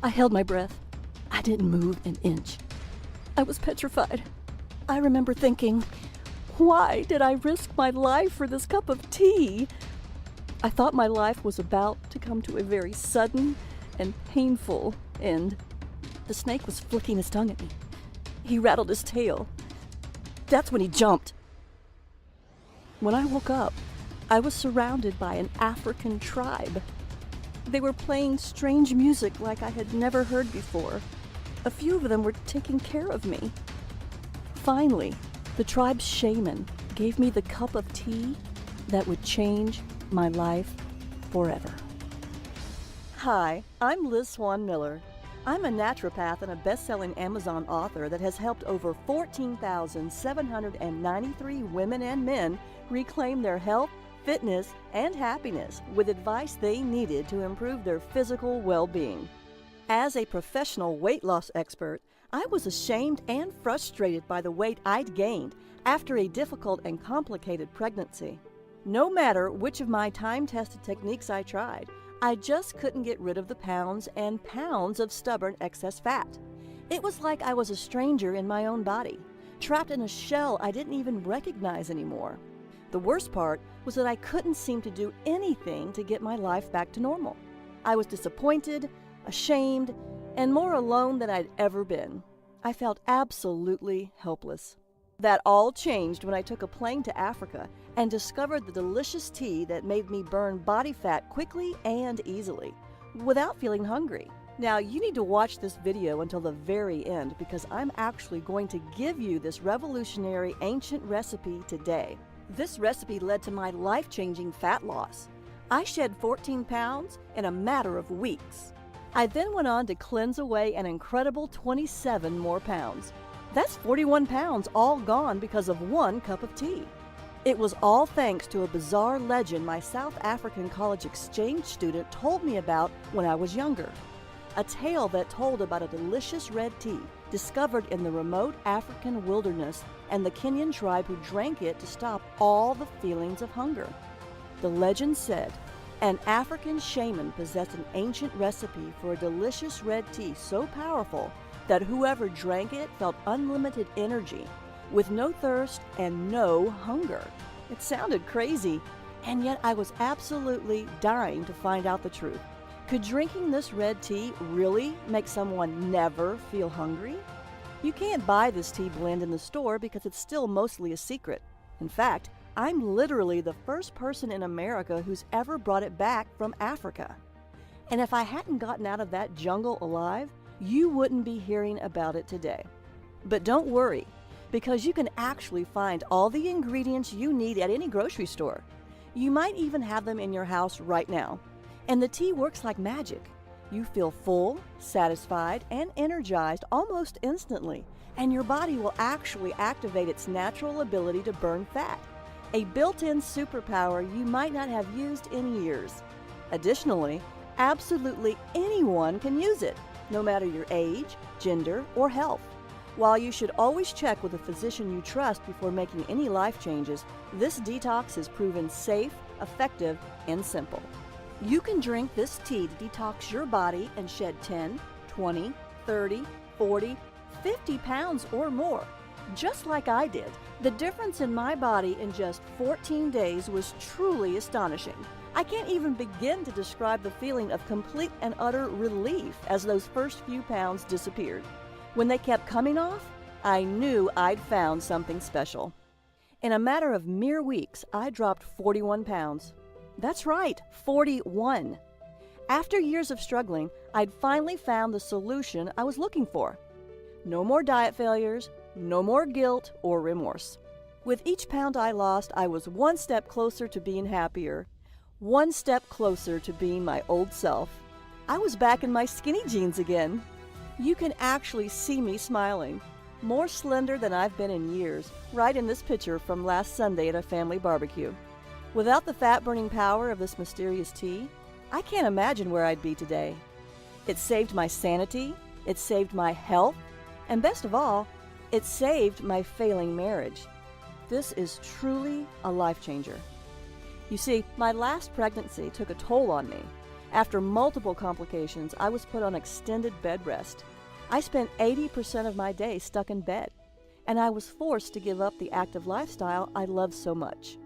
I held my breath. I didn't move an inch. I was petrified. I remember thinking, why did I risk my life for this cup of tea? I thought my life was about to come to a very sudden and painful end. The snake was flicking his tongue at me. He rattled his tail. That's when he jumped. When I woke up, I was surrounded by an African tribe. They were playing strange music like I had never heard before. A few of them were taking care of me. Finally, the tribe's shaman gave me the cup of tea that would change my life forever. Hi, I'm Liz Swan Miller. I'm a naturopath and a best-selling Amazon author that has helped over 14,793 women and men reclaim their health, fitness, and happiness with advice they needed to improve their physical well-being. As a professional weight loss expert, I was ashamed and frustrated by the weight I'd gained after a difficult and complicated pregnancy. No matter which of my time-tested techniques I tried, I just couldn't get rid of the pounds and pounds of stubborn excess fat. It was like I was a stranger in my own body, trapped in a shell I didn't even recognize anymore. The worst part was that I couldn't seem to do anything to get my life back to normal. I was disappointed, ashamed, and more alone than I'd ever been. I felt absolutely helpless. That all changed when I took a plane to Africa and discovered the delicious tea that made me burn body fat quickly and easily, without feeling hungry. Now, you need to watch this video until the very end because I'm actually going to give you this revolutionary ancient recipe today. This recipe led to my life-changing fat loss. I shed 14 pounds in a matter of weeks. I then went on to cleanse away an incredible 27 more pounds. That's 41 pounds all gone because of one cup of tea. It was all thanks to a bizarre legend my South African college exchange student told me about when I was younger. A tale that told about a delicious red tea discovered in the remote African wilderness and the Kenyan tribe who drank it to stop all the feelings of hunger. The legend said, an African shaman possessed an ancient recipe for a delicious red tea so powerful that whoever drank it felt unlimited energy, with no thirst and no hunger. It sounded crazy, and yet I was absolutely dying to find out the truth. Could drinking this red tea really make someone never feel hungry? You can't buy this tea blend in the store because it's still mostly a secret. In fact, I'm literally the first person in America who's ever brought it back from Africa. And if I hadn't gotten out of that jungle alive, you wouldn't be hearing about it today. But don't worry, because you can actually find all the ingredients you need at any grocery store. You might even have them in your house right now. And the tea works like magic. You feel full, satisfied, and energized almost instantly, and your body will actually activate its natural ability to burn fat, a built-in superpower you might not have used in years. Additionally, absolutely anyone can use it, no matter your age, gender, or health. While you should always check with a physician you trust before making any life changes, this detox is proven safe, effective, and simple. You can drink this tea to detox your body and shed 10, 20, 30, 40, 50 pounds or more, just like I did. The difference in my body in just 14 days was truly astonishing. I can't even begin to describe the feeling of complete and utter relief as those first few pounds disappeared. When they kept coming off, I knew I'd found something special. In a matter of mere weeks, I dropped 41 pounds. That's right, 41. After years of struggling, I'd finally found the solution I was looking for. No more diet failures, no more guilt or remorse. With each pound I lost, I was one step closer to being happier, one step closer to being my old self. I was back in my skinny jeans again. You can actually see me smiling, more slender than I've been in years, right in this picture from last Sunday at a family barbecue. Without the fat-burning power of this mysterious tea, I can't imagine where I'd be today. It saved my sanity, it saved my health, and best of all, it saved my failing marriage. This is truly a life changer. You see, my last pregnancy took a toll on me. After multiple complications, I was put on extended bed rest. I spent 80% of my day stuck in bed, and I was forced to give up the active lifestyle I loved so much.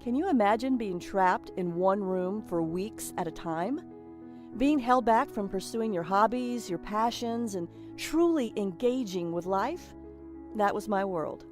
Can you imagine being trapped in one room for weeks at a time? Being held back from pursuing your hobbies, your passions, and truly engaging with life? That was my world.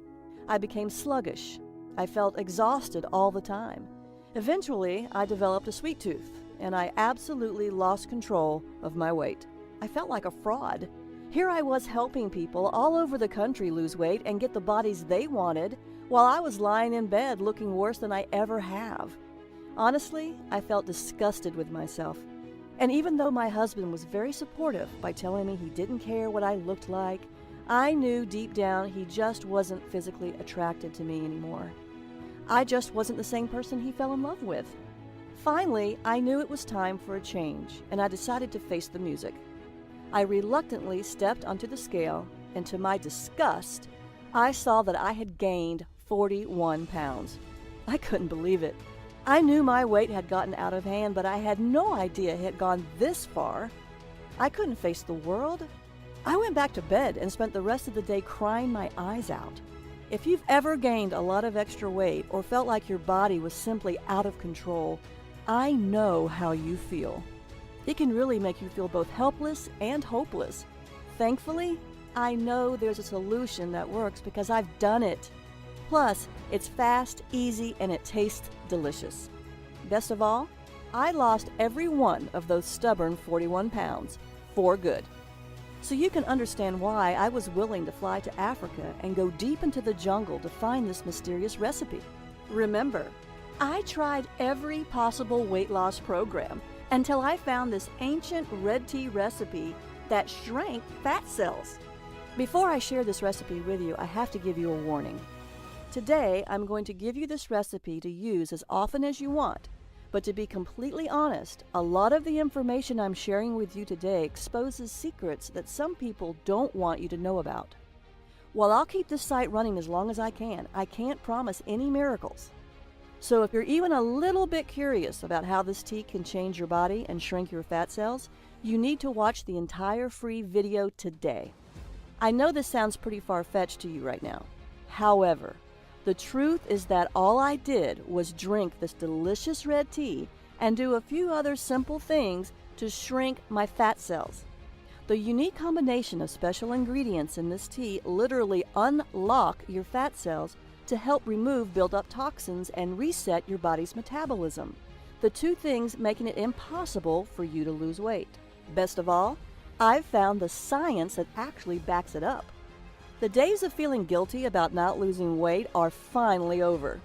I became sluggish. I felt exhausted all the time. Eventually, I developed a sweet tooth, and I absolutely lost control of my weight. I felt like a fraud. Here I was helping people all over the country lose weight and get the bodies they wanted, while I was lying in bed looking worse than I ever have. Honestly, I felt disgusted with myself. And even though my husband was very supportive by telling me he didn't care what I looked like, I knew deep down he just wasn't physically attracted to me anymore. I just wasn't the same person he fell in love with. Finally, I knew it was time for a change, and I decided to face the music. I reluctantly stepped onto the scale, and to my disgust, I saw that I had gained 41 pounds. I couldn't believe it. I knew my weight had gotten out of hand, but I had no idea it had gone this far. I couldn't face the world. I went back to bed and spent the rest of the day crying my eyes out. If you've ever gained a lot of extra weight or felt like your body was simply out of control, I know how you feel. It can really make you feel both helpless and hopeless. Thankfully, I know there's a solution that works because I've done it. Plus, it's fast, easy, and it tastes delicious. Best of all, I lost every one of those stubborn 41 pounds for good. So you can understand why I was willing to fly to Africa and go deep into the jungle to find this mysterious recipe. Remember, I tried every possible weight loss program until I found this ancient red tea recipe that shrank fat cells. Before I share this recipe with you, I have to give you a warning. Today, I'm going to give you this recipe to use as often as you want, but to be completely honest, a lot of the information I'm sharing with you today exposes secrets that some people don't want you to know about. While I'll keep this site running as long as I can't promise any miracles. So if you're even a little bit curious about how this tea can change your body and shrink your fat cells, you need to watch the entire free video today. I know this sounds pretty far-fetched to you right now. However, the truth is that all I did was drink this delicious red tea and do a few other simple things to shrink my fat cells. The unique combination of special ingredients in this tea literally unlock your fat cells to help remove built-up toxins and reset your body's metabolism, the two things making it impossible for you to lose weight. Best of all, I've found the science that actually backs it up. The days of feeling guilty about not losing weight are finally over.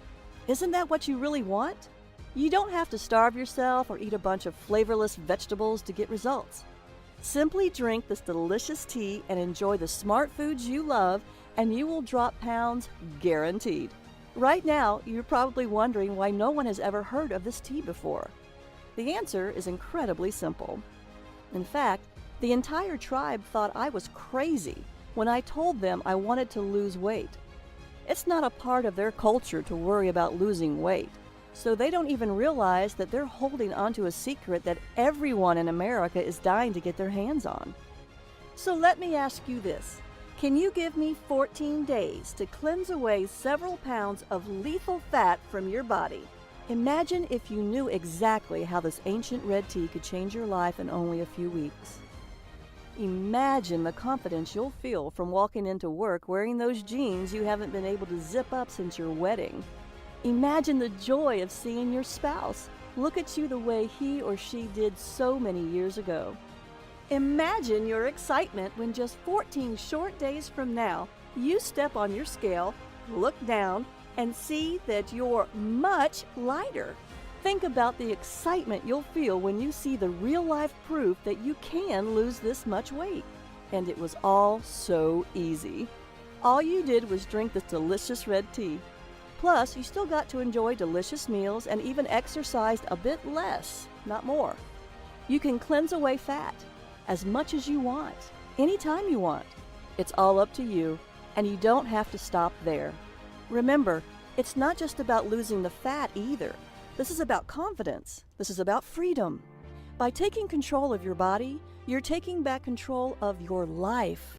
Isn't that what you really want? You don't have to starve yourself or eat a bunch of flavorless vegetables to get results. Simply drink this delicious tea and enjoy the smart foods you love, and you will drop pounds guaranteed. Right now, you're probably wondering why no one has ever heard of this tea before. The answer is incredibly simple. In fact, the entire tribe thought I was crazy when I told them I wanted to lose weight. It's not a part of their culture to worry about losing weight, so they don't even realize that they're holding onto a secret that everyone in America is dying to get their hands on. So let me ask you this. Can you give me 14 days to cleanse away several pounds of lethal fat from your body? Imagine if you knew exactly how this ancient red tea could change your life in only a few weeks. Imagine the confidence you'll feel from walking into work wearing those jeans you haven't been able to zip up since your wedding. Imagine the joy of seeing your spouse look at you the way he or she did so many years ago. Imagine your excitement when just 14 short days from now, you step on your scale, look down, and see that you're much lighter. Think about the excitement you'll feel when you see the real-life proof that you can lose this much weight. And it was all so easy. All you did was drink this delicious red tea. Plus, you still got to enjoy delicious meals and even exercised a bit less, not more. You can cleanse away fat as much as you want, anytime you want. It's all up to you, and you don't have to stop there. Remember, it's not just about losing the fat either. This is about confidence. This is about freedom. By taking control of your body, you're taking back control of your life.